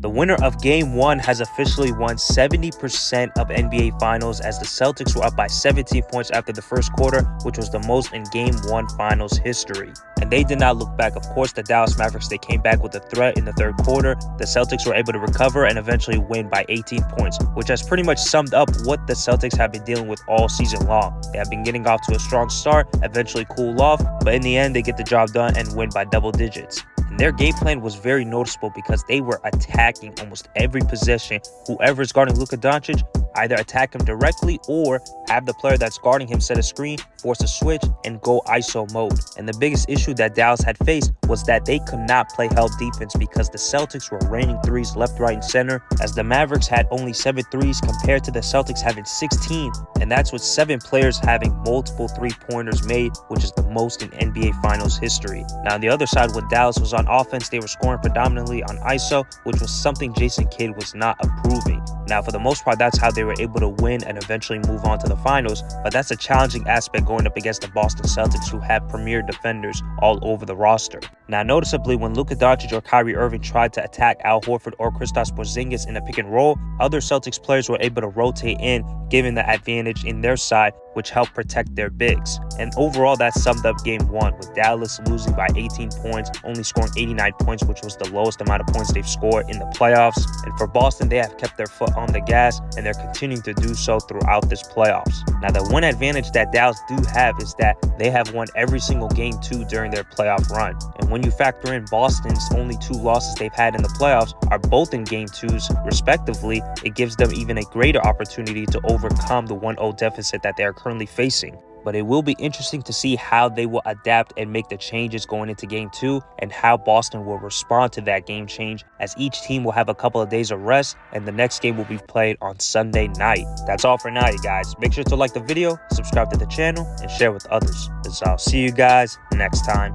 The winner of Game 1 has officially won 70% of NBA Finals as the Celtics were up by 17 points after the first quarter, which was the most in Game 1 Finals history. And they did not look back. Of course, the Dallas Mavericks, they came back with a threat in the third quarter. The Celtics were able to recover and eventually win by 18 points, which has pretty much summed up what the Celtics have been dealing with all season long. They have been getting off to a strong start, eventually cool off, but in the end, they get the job done and win by double digits. And their game plan was very noticeable because they were attacking almost every possession. Whoever is guarding Luka Doncic, either attack him directly or have the player that's guarding him set a screen, force a switch, and go ISO mode. And the biggest issue that Dallas had faced was that they could not play help defense because the Celtics were raining threes left, right, and center, as the Mavericks had only 7 threes compared to the Celtics having 16. And that's with 7 players having multiple three-pointers made, which is the most in NBA Finals history. Now, on the other side, when Dallas was on offense, they were scoring predominantly on ISO, which was something Jason Kidd was not approving. Now, for the most part, that's how they were able to win and eventually move on to the finals, but that's a challenging aspect going up against the Boston Celtics, who have premier defenders all over the roster. Now, noticeably, when Luka Doncic or Kyrie Irving tried to attack Al Horford or Kristaps Porzingis in a pick and roll, other Celtics players were able to rotate in, giving the advantage in their side, which helped protect their bigs. And overall, that summed up Game 1, with Dallas losing by 18 points, only scoring 89 points, which was the lowest amount of points they've scored in the playoffs. And for Boston, they have kept their foot on the gas, and they're continuing to do so throughout this playoffs. Now, the one advantage that Dallas do have is that they have won every single Game 2 during their playoff run. And when you factor in Boston's only 2 losses they've had in the playoffs are both in Game 2s respectively, it gives them even a greater opportunity to overcome the 1-0 deficit that they are currently facing. But it will be interesting to see how they will adapt and make the changes going into Game 2 and how Boston will respond to that game change, as each team will have a couple of days of rest and the next game will be played on Sunday night. That's all for now, you guys. Make sure to like the video, subscribe to the channel, and share with others. I'll see you guys next time.